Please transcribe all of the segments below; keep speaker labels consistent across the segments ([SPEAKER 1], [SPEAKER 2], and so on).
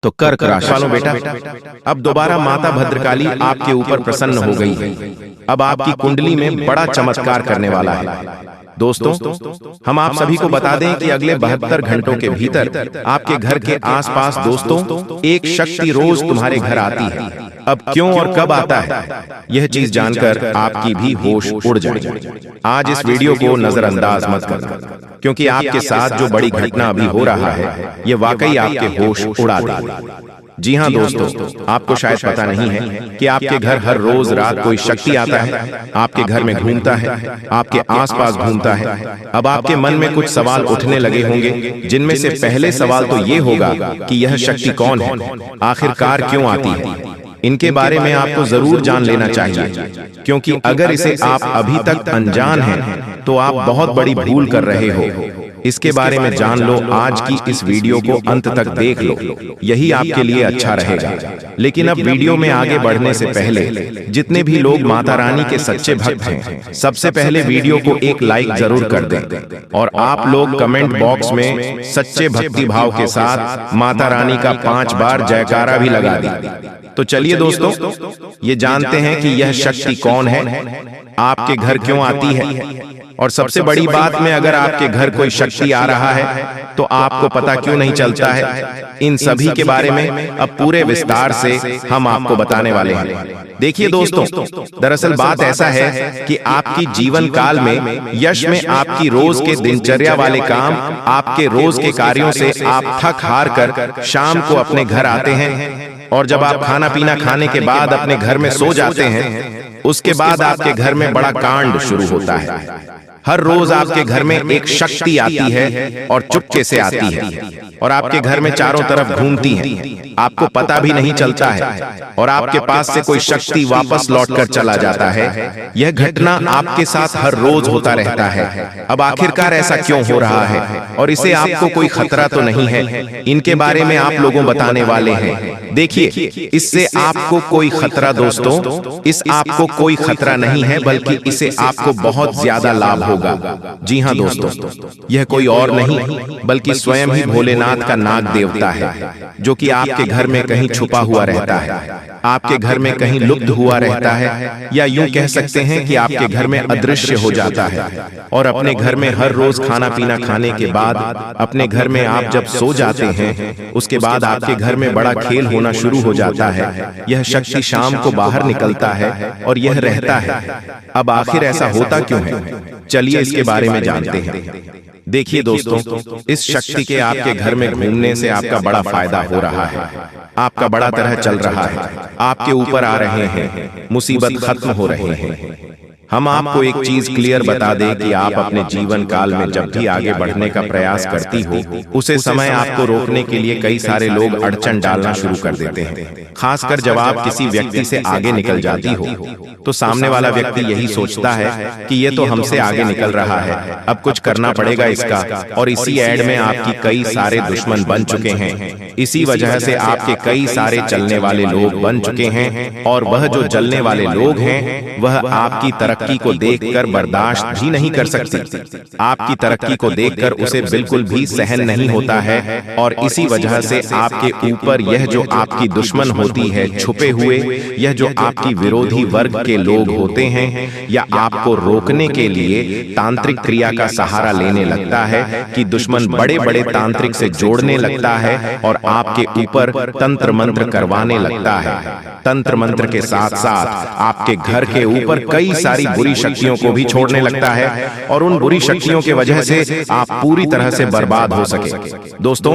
[SPEAKER 1] तो कर्क राशि वालों बेटा, अब दोबारा माता भद्रकाली आपके ऊपर प्रसन्न हो गई है। अब आपकी कुंडली में बड़ा चमत्कार करने वाला है। दोस्तों, हम आप सभी को बता दें कि अगले 72 घंटों के भीतर आपके घर के आसपास दोस्तों एक शक्ति रोज तुम्हारे घर आती है। अब क्यों और कब आता है, यह चीज जानकर आपकी भी होश उड़ जाएगी। आज इस वीडियो को नजरअंदाज मत करना, क्योंकि आपके साथ जो बड़ी घटना अभी हो रहा है यह वाकई आपके होश उड़ा देगा। जी हाँ दोस्तों, आपको शायद पता नहीं है कि आपके घर हर रोज रात कोई शक्ति आता है, आपके घर में घूमता है, आपके आसपास घूमता है। अब आपके मन में कुछ सवाल उठने लगे होंगे, जिनमें से पहले सवाल तो ये होगा कि यह शक्ति कौन है, आखिरकार क्यों आती है। इनके बारे में आपको जरूर जान लेना चाहिए, क्योंकि अगर इसे आप अभी तक अनजान हैं तो आप बहुत बड़ी भूल कर रहे हो। इसके बारे में जान लो, आज की इस वीडियो को अंत तक देख लो, यही आपके लिए अच्छा रहेगा। लेकिन अब वीडियो में आगे बढ़ने से पहले जितने भी लोग माता रानी के सच्चे भक्त हैं, सबसे पहले वीडियो को एक लाइक जरूर कर दें और आप लोग कमेंट बॉक्स में सच्चे भक्ति भाव के साथ माता रानी का 5 बार जयकारा भी लगा दें। तो चलिए दोस्तों, ये जानते हैं कि यह शक्ति कौन है, आपके घर क्यों आती है, और सबसे बड़ी बात में अगर आपके घर कोई शक्ति आ रहा है तो आपको पता क्यों नहीं चलता है। इन सभी के बारे में अब पूरे विस्तार से हम आपको बताने वाले हैं। देखिए दोस्तों, दरअसल बात ऐसा है कि आपकी जीवन काल में यश में आपकी रोज के दिनचर्या वाले काम, आपके रोज के कार्यों से आप थक हार कर शाम को अपने घर आते हैं, और जब आप खाना पीना खाने के बाद अपने घर में सो जाते हैं, उसके बाद आपके घर में बड़ा कांड शुरू होता है। हर रोज आपके घर में एक शक्ति आती है और चुपके से आती है, और आपके घर में चारों तरफ घूमती है, आपको पता भी नहीं चलता है, और आपके पास से कोई शक्ति वापस लौटकर चला जाता है। यह घटना आपके साथ हर रोज होता रहता है। अब आखिरकार ऐसा क्यों हो रहा है, और इसे आपको कोई खतरा तो नहीं है, इनके बारे में आप लोगों बताने वाले हैं। देखिए, इससे आपको कोई खतरा दोस्तों, इस आपको कोई खतरा नहीं है, बल्कि इसे आपको बहुत ज्यादा लाभ होगा। जी हाँ दोस्तों, यह कोई और नहीं बल्कि स्वयं ही भोलेनाथ का नाग देवता है, जो कि आपके घर में कहीं छुपा हुआ रहता है, आपके घर में कहीं लुप्त हुआ रहता है, या यूं कह सकते हैं कि आपके घर में अदृश्य हो जाता है। और अपने घर में हर रोज खाना पीना खाने के बाद अपने घर में आप जब सो जाते हैं, उसके बाद आपके घर में बड़ा खेल होना शुरू हो जाता है। यह शक्ति शाम को बाहर निकलता है और यह रहता है। अब आखिर ऐसा होता क्यों है, चलिए इसके बारे में जानते हैं। देखिए दोस्तों, इस शक्ति के आपके घर में घूमने से आपका बड़ा फायदा हो रहा है, आपका बड़ा तरह चल रहा है, आपके ऊपर आ रहे हैं, मुसीबत खत्म हो रहे हैं। हम आपको एक चीज क्लियर बता दें कि आप अपने जीवन काल में जब भी आगे बढ़ने का प्रयास करती हो, उसे समय आपको रोकने के लिए कई सारे लोग अड़चन डालना शुरू कर देते हैं। खासकर जब आप किसी व्यक्ति से आगे निकल जाती हो, तो सामने वाला व्यक्ति यही सोचता है कि ये तो हमसे आगे निकल रहा है, अब कुछ करना पड़ेगा इसका, और इसी एड में आपकी कई सारे दुश्मन बन चुके हैं। इसी वजह से आपके कई सारे चलने वाले लोग बन चुके हैं, और वह जो जलने वाले लोग हैं वह आपकी तरक्की को देखकर बर्दाश्त भी नहीं कर सकती, आपकी तरक्की को देखकर उसे बिल्कुल भी सहन नहीं होता है। और इसी वजह से आपके ऊपर यह जो आपकी दुश्मन होती है छुपे हुए, यह जो आपकी विरोधी वर्ग के लोग होते हैं, या आपको रोकने के लिए तांत्रिक क्रिया का सहारा लेने लगता है कि दुश्मन बड़े बड़े तांत्रिक से जोड़ने लगता है और आपके ऊपर तंत्र मंत्र करवाने लगता है। तंत्र मंत्र के साथ साथ आपके घर के ऊपर कई सारी बुरी शक्तियों को भी छोड़ने लगता है, और उन बुरी शक्तियों की वजह से आप पूरी तरह से बर्बाद हो सके। दोस्तों,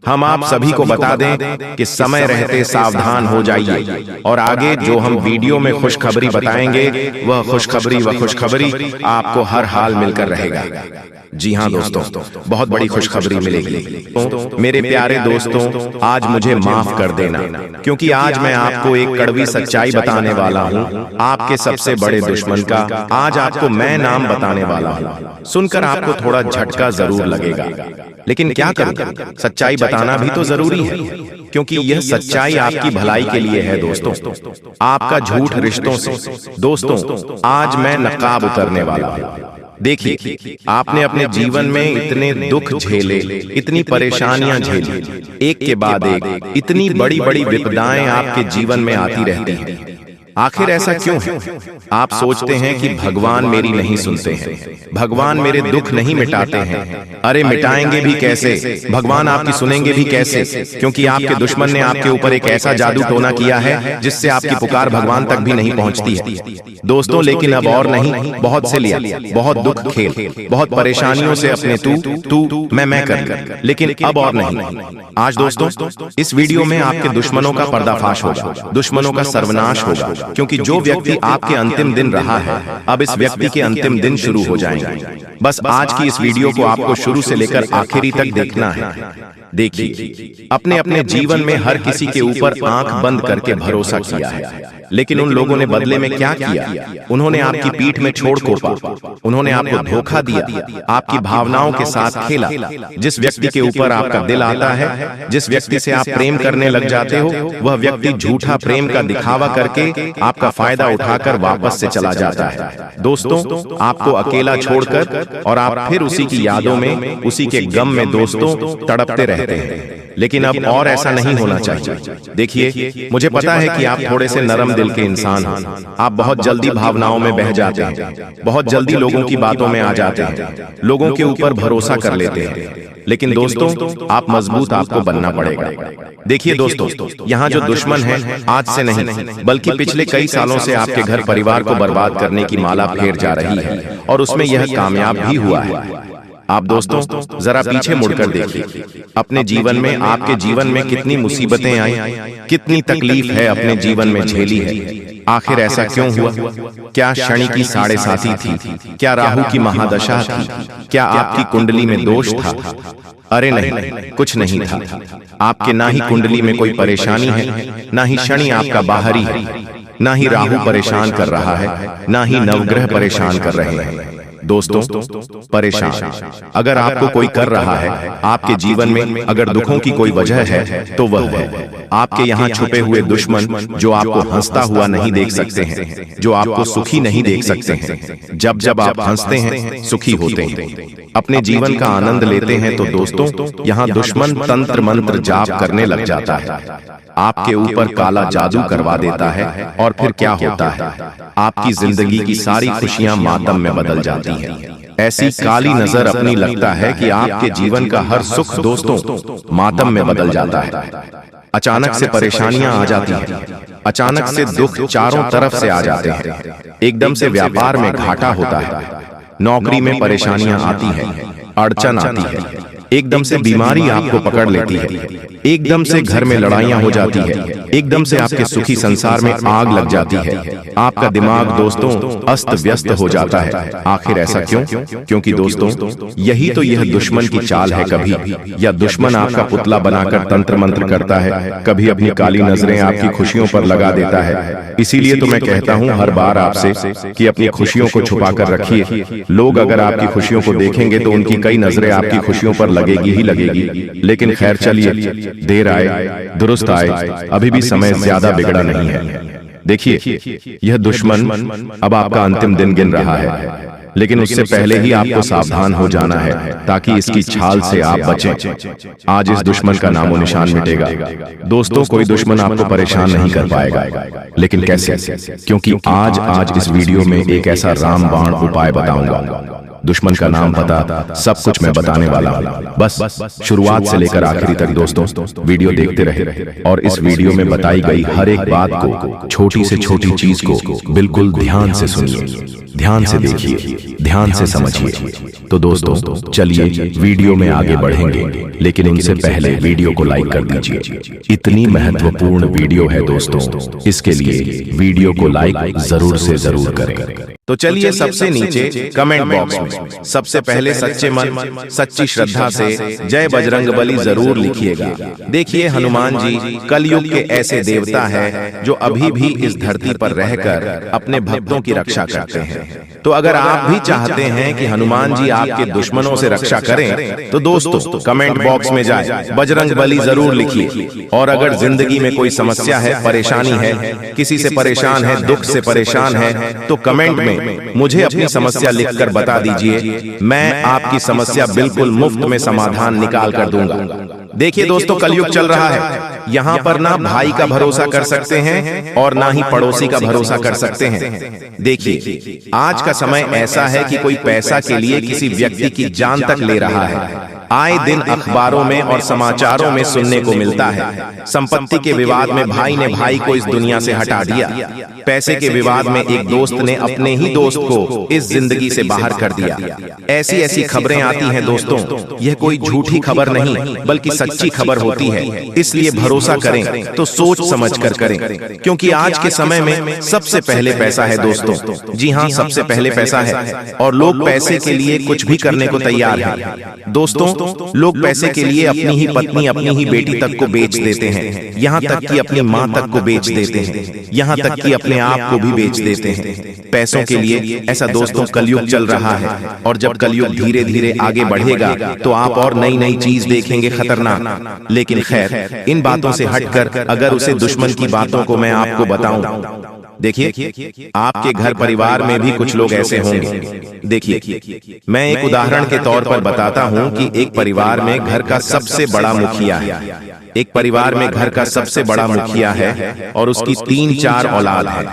[SPEAKER 1] हम आप सभी को बता दें कि समय रहते सावधान हो जाइए, और आगे जो हम वीडियो में खुशखबरी बताएंगे वह खुशखबरी आपको हर हाल मिलकर रहेगा। जी हाँ दोस्तों, बहुत बड़ी खुशखबरी मिलेगी। तो मेरे प्यारे दोस्तों, आज मुझे माफ कर देना, क्योंकि आज मैं आपको एक कड़वी सच्चाई बताने वाला हूँ, आपके सबसे बड़े दुश्मन का। आज आपको मैं नाम बताने वाला हूँ। सुनकर आपको थोड़ा झटका जरूर लगेगा, लेकिन क्या करूं, सच्चाई बताना भी तो जरूरी है, क्योंकि यह सच्चाई आपकी भलाई के लिए है दोस्तों, आपका झूठ रिश्तों से। दोस्तों, आज मैं नकाब उतरने वाला हूं। देखिए, आपने अपने जीवन में इतने दुख झेले, इतनी परेशानियां झेली, एक के बाद एक इतनी बड़ी बड़ी विपदाएं आपके जीवन में आती रहती हैं। आखिर ऐसा क्यों है? आप सोचते हैं कि भगवान मेरी नहीं सुनते हैं, भगवान मेरे दुख नहीं मिटाते हैं। अरे मिटाएंगे भी कैसे, भगवान आपकी सुनेंगे भी कैसे? क्योंकि आपके दुश्मन ने आपके ऊपर एक ऐसा जादू टोना किया है जिससे आपकी पुकार भगवान तक भी नहीं पहुंचती है। दोस्तों, लेकिन अब और नहीं, बहुत से लिया, बहुत दुख खेल, बहुत परेशानियों से अपने तू मैं कर, लेकिन अब और नहीं। आज दोस्तों, इस वीडियो में आपके दुश्मनों का पर्दाफाश होगा, दुश्मनों का सर्वनाश होगा, क्योंकि जो व्यक्ति आपके अंतिम दिन रहा है, अब इस व्यक्ति के अंतिम दिन शुरू हो जाएंगे। बस आज की इस वीडियो को आपको शुरू से लेकर आखिरी तक देखना है। देखिए, अपने अपने जीवन में हर किसी के ऊपर आंख बंद करके भरोसा किया है, लेकिन उन लोगों ने बदले में क्या किया? उन्होंने आपकी पीठ में छोड़ कोपा, उन्होंने आपको धोखा दिया, आपकी भावनाओं के साथ खेला। जिस व्यक्ति के ऊपर आपका दिल आता है, जिस व्यक्ति से आप प्रेम करने लग जाते हो, वह व्यक्ति झूठा प्रेम का दिखावा करके आपका फायदा उठाकर वापस से चला जाता है। दोस्तों, आपको अकेला छोड़कर, और आप फिर उसी की यादों में, उसी के गम में दोस्तों तड़पते रहते हैं। लेकिन अब और ऐसा नहीं होना चाहिए। देखिए, मुझे पता है कि आप थोड़े से नरम दिल के इंसान हैं। आप बहुत जल्दी भावनाओं में बह जाते हैं, बहुत जल्दी लोगों की बातों में आ जाते हैं, लोगों के ऊपर भरोसा कर लेते हैं। लेकिन दोस्तों, आप मजबूत आपको बनना पड़ेगा। देखिए दोस्तों, यहाँ जो दुश्मन है, आज से नहीं बल्कि पिछले कई सालों से आपके घर परिवार को बर्बाद करने की माला फेर जा रही है, और उसमें यह कामयाब भी हुआ है। आप दोस्तों जरा पीछे मुड़कर देखिए, अपने जीवन में, आपके जीवन में कितनी मुसीबतें आई, कितनी तकलीफ है अपने जीवन में झेली है। आखिर ऐसा क्यों हुआ? क्या शनि की 7.5 थी? क्या राहु की महादशा थी? क्या आपकी कुंडली में दोष था? अरे नहीं, कुछ नहीं था। आपके ना ही कुंडली में कोई परेशानी है, ना ही शनि आपका बाहरी है, ना ही राहु परेशान कर रहा है, ना ही नवग्रह परेशान कर रहे हैं। दोस्तों, परेशान अगर आपको कोई कर रहा है, आपके जीवन में अगर दुखों की कोई वजह है, तो वह है आपके यहाँ छुपे हुए दुश्मन, जो आपको हंसता हुआ नहीं देख सकते हैं, जो आपको सुखी नहीं देख सकते हैं। जब जब आप हंसते हैं, सुखी होते हैं, अपने जीवन का आनंद लेते हैं, तो दोस्तों यहाँ दुश्मन तंत्र मंत्र जाप करने लग जाता है, आपके ऊपर काला जादू करवा देता है, और फिर क्या होता है? आपकी जिंदगी की सारी खुशियां मातम में बदल जाती हैं। ऐसी काली नजर अपनी लगता है कि आपके जीवन का हर सुख दोस्तों मातम में बदल जाता है। अचानक से परेशानियां आ जाती हैं, अचानक से दुख चारों तरफ से आ जाते हैं, एकदम से व्यापार में घाटा होता है, नौकरी में परेशानियां आती हैं, अड़चन आती है, एकदम से बीमारी आपको पकड़ लेती है, एकदम से घर में लड़ाइयां हो जाती है, एकदम से आपके सुखी संसार में आग लग जाती है, आपका दिमाग दोस्तों अस्त व्यस्त हो जाता है। आखिर ऐसा क्यों? क्योंकि दोस्तों यही तो यह दुश्मन की चाल है। कभी या दुश्मन आपका पुतला बनाकर तंत्र मंत्र करता है, कभी अपनी काली नजरें आपकी खुशियों पर लगा देता है। इसीलिए तो मैं कहता हूँ हर बार आपसे कि अपनी खुशियों को छुपा कर रखिए। लोग अगर आपकी खुशियों को देखेंगे तो उनकी कई नजरें आपकी खुशियों पर लगेगी ही लगेगी। लेकिन खैर चलिए, देर आए दुरुस्त आए, अभी भी समय ज्यादा बिगड़ा नहीं है। देखिए, यह दुश्मन अब आपका अंतिम दिन गिन रहा है, लेकिन उससे पहले ही आपको सावधान हो जाना है, ताकि इसकी छाल से आप बचें। आज इस दुश्मन का नामो निशान मिटेगा। दोस्तों, कोई दुश्मन आपको परेशान नहीं कर पाएगा, लेकिन कैसे? क्योंकि आज इस वीडियो में एक ऐसा रामबाण उपाय बताऊंगा। दुश्मन का नाम, पता, सब कुछ मैं बताने वाला हूँ। बस शुरुआत से लेकर आखिरी तक दोस्तों वीडियो देखते रहे, और इस वीडियो में बताई गई हर एक बात को, छोटी से छोटी चीज को बिल्कुल ध्यान से सुनिए, ध्यान से देखिए, ध्यान से समझिए। तो दोस्तों चलिए वीडियो में आगे बढ़ेंगे, लेकिन उनसे पहले वीडियो को लाइक कर दीजिए। इतनी महत्वपूर्ण वीडियो है दोस्तों, इसके लिए वीडियो को लाइक जरूर से जरूर करें। तो चलिए सबसे नीचे कमेंट बॉक्स में सबसे पहले सच्चे मन, सच्ची श्रद्धा से जय बजरंगबली जरूर लिखिएगा। देखिए, हनुमान जी कलयुग के ऐसे देवता हैं जो अभी भी इस धरती पर रहकर अपने भक्तों की रक्षा करते हैं। तो अगर आप भी चाहते हैं कि हनुमान जी आपके दुश्मनों से रक्षा करें, तो दोस्तों कमेंट बॉक्स में जाए बजरंगबली जरूर लिखिए। और अगर जिंदगी में कोई समस्या है, परेशानी है, किसी से परेशान है, दुख से परेशान है, तो कमेंट में में मुझे अपनी समस्या लिखकर बता दीजिए, मैं आपकी समस्या बिल्कुल मुफ्त में समाधान निकाल कर दूंगा। देखिए दोस्तों, कलयुग चल रहा है। यहाँ पर ना भाई का भरोसा कर सकते हैं और ना ही पड़ोसी का भरोसा कर सकते हैं। देखिए, आज का समय ऐसा है कि कोई पैसा के लिए किसी व्यक्ति की जान तक ले रहा है। आए दिन अखबारों में और समाचारों में सुनने को मिलता है। संपत्ति के विवाद में भाई ने भाई को इस दुनिया से हटा दिया। पैसे के विवाद में एक दोस्त ने अपने ही दोस्त को इस जिंदगी से बाहर कर दिया। ऐसी ऐसी खबरें आती हैं दोस्तों। यह कोई झूठी खबर नहीं बल्कि सच्ची खबर होती है। इसलिए भरोसा करें तो सोच समझ कर करें, क्योंकि आज के समय में सबसे पहले पैसा है दोस्तों। जी हाँ, सबसे पहले पैसा है और लोग पैसे के लिए कुछ भी करने को तैयार हैं। दोस्तों, लोग पैसे के लिए अपनी ही पत्नी, अपनी ही बेटी तक को बेच देते हैं। यहाँ तक कि अपनी माँ तक को बेच देते हैं। यहाँ तक कि अपने आप को भी बेच देते हैं पैसों के लिए। ऐसा दोस्तों कलयुग चल रहा है, और जब कलयुग धीरे धीरे आगे बढ़ेगा तो आप और नई नई चीज देखेंगे खतरनाक। लेकिन खैर, इन बातों से हटकर अगर उसे दुश्मन की बातों को मैं आपको बताऊं, देखिए, आपके घर परिवार में भी कुछ लोग ऐसे होंगे। देखिए, मैं एक उदाहरण के तौर पर बताता हूं कि एक परिवार में घर का सबसे बड़ा मुखिया है। एक परिवार में घर का सबसे बड़ा मुखिया है और उसकी 3-4 औलाद है।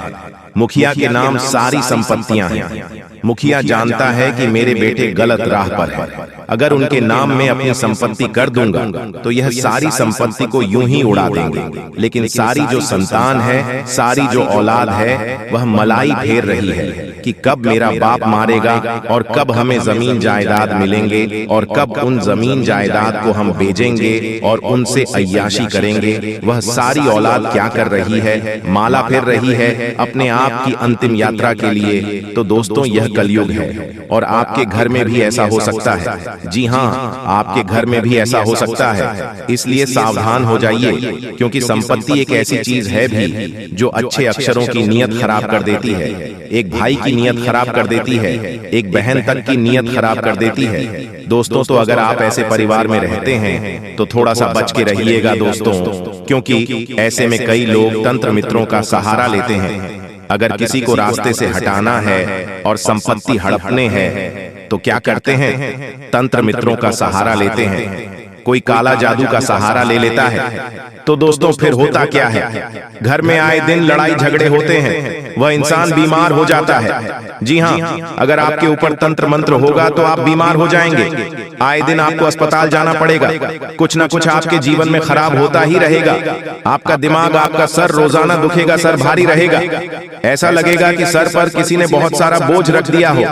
[SPEAKER 1] मुखिया के नाम सारी संपत्तियां हैं। मुखिया जानता है कि मेरे बेटे गलत राह पर है। अगर उनके नाम में अपनी संपत्ति कर दूंगा तो यह सारी संपत्ति को यूं ही उड़ा देंगे। लेकिन सारी जो संतान है, सारी जो औलाद है, वह मलाई फेर रही है कि कब मेरा बाप मारेगा और कब हमें जमीन जायदाद मिलेंगे और कब उन जमीन जायदाद को हम बेचेंगे और उनसे अय्याशी करेंगे। वह सारी औलाद क्या कर रही है? माला फेर रही है अपने आप की अंतिम यात्रा के लिए। तो दोस्तों, यह कलयुग है और आपके घर में भी ऐसा हो सकता है। जी हाँ, आपके घर में भी ऐसा हो सकता है। इसलिए सावधान हो जाइए, क्योंकि संपत्ति एक ऐसी चीज है भी जो अच्छे अक्षरों की नीयत खराब कर देती है। एक भाई की नीयत खराब कर देती है, एक बहन तक की नीयत खराब कर देती है। दोस्तों, तो अगर आप ऐसे परिवार में रहते हैं तो थोड़ा सा बच के रहिएगा दोस्तों, क्योंकि ऐसे में कई लोग तंत्र मित्रों का सहारा लेते हैं। अगर किसी को रास्ते से हटाना है और संपत्ति हड़पने हैं तो क्या करते हैं? तंत्र मित्रों का सहारा लेते हैं। कोई काला जादू का सहारा ले लेता है। तो दोस्तों, फिर होता क्या है? घर में आए दिन लड़ाई झगड़े होते हैं, वह इंसान बीमार हो जाता है। जी हाँ, अगर आपके ऊपर तंत्र मंत्र होगा तो आप बीमार हो जाएंगे। आए दिन आपको अस्पताल जाना पड़ेगा। कुछ ना कुछ आपके जीवन में खराब होता ही रहेगा। आपका दिमाग, आपका सर रोजाना दुखेगा, सर भारी रहेगा। ऐसा लगेगा कि सर पर किसी ने बहुत सारा बोझ रख दिया हो।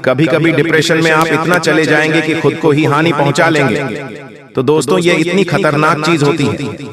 [SPEAKER 1] कभी कभी डिप्रेशन में आप इतना चले जाएंगे कि खुद को ही हानि पहुंचा लेंगे। तो दोस्तों, ये इतनी खतरनाक चीज होती है।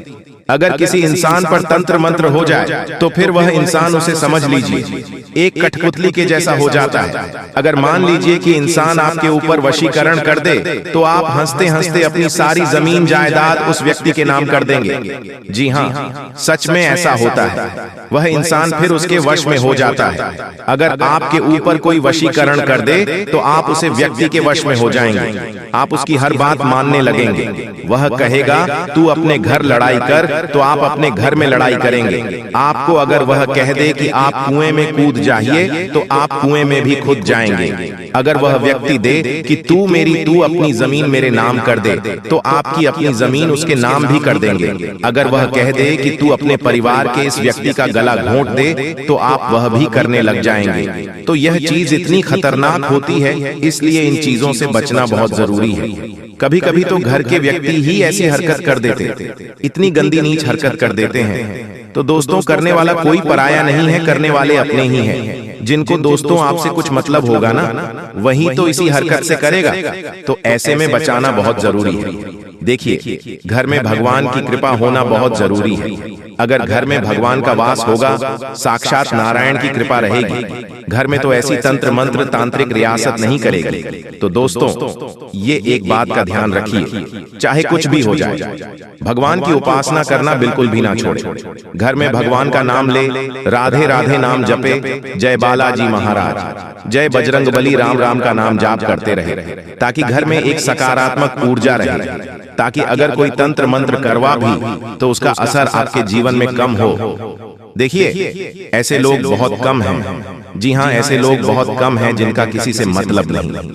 [SPEAKER 1] अगर किसी इंसान पर तंत्र मंत्र हो जाए तो फिर वह इंसान, उसे समझ लीजिए, एक कठपुतली के जैसा हो जाता है। अगर मान लीजिए कि इंसान आपके ऊपर वशीकरण कर दे तो आप हंसते हंसते अपनी सारी जमीन जायदाद उस व्यक्ति के नाम कर देंगे। जी हाँ, सच में ऐसा होता है। वह इंसान फिर उसके वश में हो जाता है। अगर आपके ऊपर कोई वशीकरण कर दे तो आप उसे व्यक्ति के वश में हो जाएंगे। आप उसकी हर बात मानने लगेंगे। वह कहेगा तू अपने घर लड़ाई कर, तो आप अपने घर में लड़ाई करेंगे। आपको अगर वह कह दे कि आप कुएं में कूद जाइए तो आप कुएं में भी कूद जाएंगे। अगर वह व्यक्ति दे कि तू अपनी जमीन मेरे नाम कर दे तो आपकी अपनी जमीन उसके नाम भी कर देंगे। अगर वह कह दे कि तू अपने परिवार के इस व्यक्ति का गला घोंट दे तो आप वह भी करने लग जाएंगे। तो यह चीज इतनी खतरनाक होती है, इसलिए इन चीजों से बचना बहुत जरूरी है। कभी कभी तो घर के व्यक्ति ही ऐसी हरकत कर देते, इतनी गंदी नीच हरकत कर देते हैं। तो दोस्तों, करने वाला कोई पराया नहीं है, करने वाले अपने ही हैं। जिनको दोस्तों आपसे कुछ मतलब होगा ना, वही तो इसी हरकत से करेगा। तो ऐसे में बचाना बहुत जरूरी है। देखिए, घर में भगवान की कृपा होना बहुत जरूरी है। अगर घर में भगवान का वास होगा, साक्षात नारायण की कृपा रहेगी। घर में तो ऐसी तंत्र मंत्र तांत्रिक रियासत नहीं करेगी। तो दोस्तों, ये एक बात का ध्यान रखिए, चाहे कुछ भी हो जाए, भगवान की उपासना करना बिल्कुल भी ना छोड़े। घर में भगवान का नाम ले, राधे राधे नाम जपे, जय बालाजी महाराज, जय बजरंग बली, राम राम का नाम जाप करते रहे, ताकि घर में एक सकारात्मक ऊर्जा रहे। ताकि अगर कोई तंत्र मंत्र करवा भी तो उसका असर आपके जीवन में कम हो। देखिए, ऐसे लोग बहुत कम हैं। जी हाँ, ऐसे लोग बहुत कम हैं जिनका किसी से मतलब नहीं,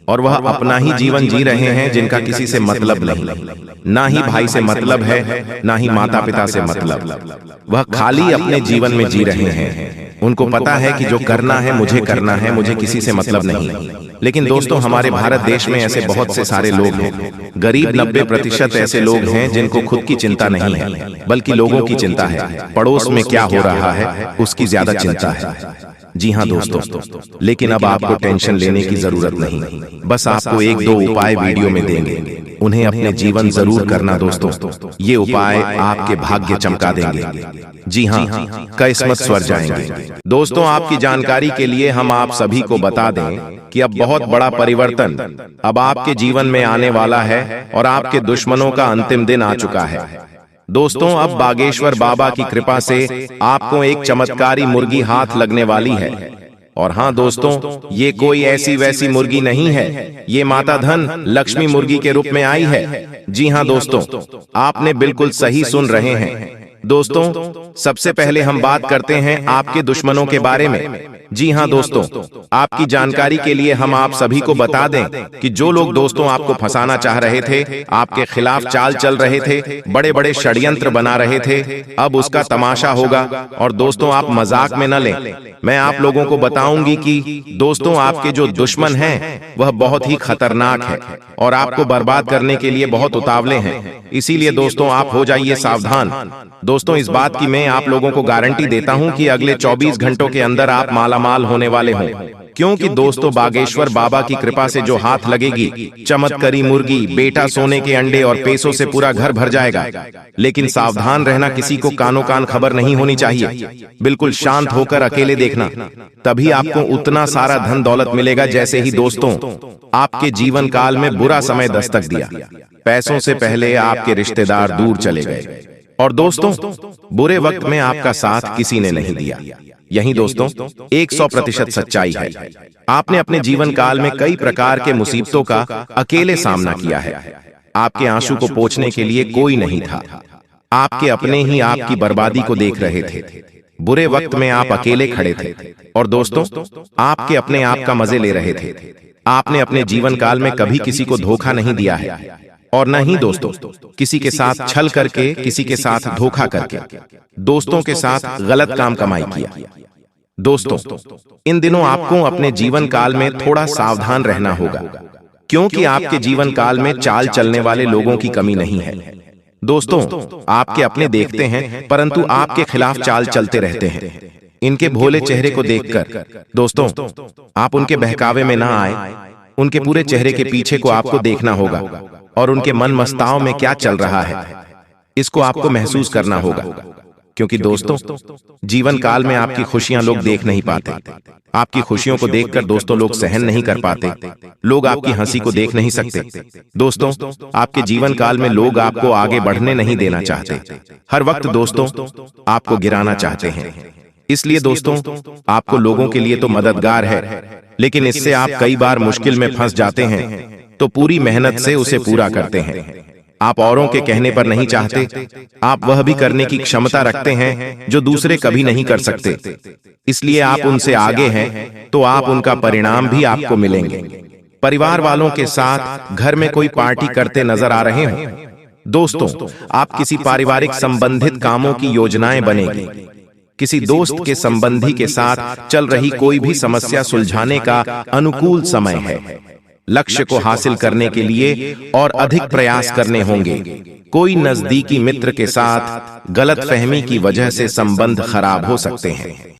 [SPEAKER 1] और वह अपना ही जीवन जी रहे हैं जिनका किसी से मतलब नहीं। ना ही भाई से मतलब है, ना ही माता पिता से मतलब। वह खाली अपने जीवन में जी रहे हैं। उनको पता है कि जो करना है मुझे करना है, मुझे किसी से मतलब नहीं। लेकिन दोस्तों, हमारे भारत देश में ऐसे बहुत से सारे लोग हैं। करीब 90% ऐसे लोग हैं जिनको खुद की चिंता नहीं है, बल्कि लोगों की चिंता है। पड़ोस में क्या हो रहा है उसकी ज्यादा चिंता है। जी हाँ दोस्तों, लेकिन अब आपको टेंशन लेने की जरूरत नहीं। बस आपको एक दो उपाय वीडियो में देंगे, उन्हें अपने जीवन जरूर करना दोस्तों। ये उपाय आपके भाग्य चमका देंगे। जी हाँ, किस्मत स्वर जाएंगे। दोस्तों, आपकी जानकारी के लिए हम आप सभी को बता दें कि अब बहुत बड़ा परिवर्तन अब आपके जीवन में आने वाला है और आपके दुश्मनों का अंतिम दिन आ चुका है। दोस्तों, अब बागेश्वर बाबा की कृपा से आपको एक चमत्कारी मुर्गी हाथ लगने वाली है। और हाँ दोस्तों, ये कोई ऐसी वैसी मुर्गी नहीं है, ये माता धन लक्ष्मी मुर्गी के रूप में आई है। जी हाँ दोस्तों, आपने बिल्कुल सही सुन रहे हैं। दोस्तों, सबसे पहले हम बात करते हैं आपके दुश्मनों के बारे में। जी हाँ दोस्तों, आपकी जानकारी के लिए हम आप सभी को बता दें कि जो लोग दोस्तों आपको फंसाना चाह रहे थे, आपके खिलाफ चाल चल रहे थे, बड़े बड़े षड्यंत्र बना रहे थे, अब उसका तमाशा होगा। और दोस्तों, आप मजाक में न लें। मैं आप लोगों को बताऊंगी कि दोस्तों, आपके जो दुश्मन हैं वह बहुत ही खतरनाक है और आपको बर्बाद करने के लिए बहुत उतावले हैं। इसीलिए दोस्तों, आप हो जाइए सावधान। दोस्तों, इस बात की मैं आप लोगों को गारंटी देता हूं कि अगले 24 घंटों के अंदर आप मालामाल होने वाले हों, क्योंकि दोस्तों, बागेश्वर बाबा की कृपा से जो हाथ लगेगी, चमत्कारी मुर्गी, बेटा सोने के अंडे और पैसों से पूरा घर भर जाएगा। लेकिन सावधान रहना, किसी को कानो कान खबर नहीं होनी चाहिए। बिल्कुल शांत होकर अकेले देखना, तभी आपको उतना सारा धन दौलत मिलेगा जैसे ही दोस्तों आपके जीवन काल में बुरा समय दस्तक दिया। पैसों से पहले आपके रिश्तेदार दूर चले गए और दोस्तों, बुरे वक्त में आपका साथ किसी ने नहीं दिया। यही दोस्तों 100% सच्चाई है। आपने अपने जीवन काल में कई प्रकार के मुसीबतों का अकेले सामना किया है। आपके आंसू को पोंछने के लिए कोई नहीं था। आपके अपने ही आपकी बर्बादी को देख रहे थे। बुरे वक्त में आप अकेले खड़े थे और दोस्तों, आपके अपने आप का मजे ले रहे थे। आपने अपने जीवन काल में कभी किसी को धोखा नहीं दिया है, और न ही दोस्तों किसी के साथ छल करके, किसी के साथ धोखा करके, दोस्तों के साथ गलत काम कमाई किया। दोस्तों, इन दिनों आपको अपने जीवन काल में थोड़ा सावधान रहना होगा, क्योंकि आपके जीवन काल में चाल चलने वाले लोगों की कमी नहीं है। दोस्तों, आपके अपने देखते हैं परंतु आपके खिलाफ चाल चलते रहते हैं। इनके भोले चेहरे को देखकर दोस्तों, आप उनके बहकावे में ना आए। उनके पूरे चेहरे के पीछे को आपको देखना होगा और उनके मन मस्ताव में क्या चल रहा है इसको आपको महसूस करना होगा। क्योंकि दोस्तों, जीवन काल में आपकी खुशियां लोग देख नहीं पाते। आपकी खुशियों को देखकर दोस्तों लोग सहन नहीं कर पाते। लोग आपकी हंसी को देख नहीं सकते। दोस्तों, आपके जीवन काल में लोग आपको आगे बढ़ने नहीं देना चाहते। हर वक्त दोस्तों आपको गिराना चाहते हैं। इसलिए दोस्तों, आपको लोगों के लिए तो मददगार है, लेकिन इससे आप कई बार मुश्किल में फंस जाते हैं, तो पूरी मेहनत से उसे पूरा करते हैं। आप औरों के कहने पर नहीं चाहते, आप वह भी करने की क्षमता रखते हैं जो दूसरे कभी नहीं कर सकते। इसलिए आप उनसे आगे हैं, तो आप उनका परिणाम भी आपको मिलेंगे। परिवार वालों के साथ घर में कोई पार्टी करते नजर आ रहे हो दोस्तों, आप किसी पारिवारिक संबंधित कामों की योजनाएं बनेगी। किसी दोस्त के संबंधी के साथ चल रही कोई भी समस्या सुलझाने का अनुकूल समय है। लक्ष्य को हासिल करने के लिए और अधिक प्रयास करने होंगे। कोई नजदीकी मित्र के साथ गलतफहमी की वजह से संबंध खराब हो सकते हैं।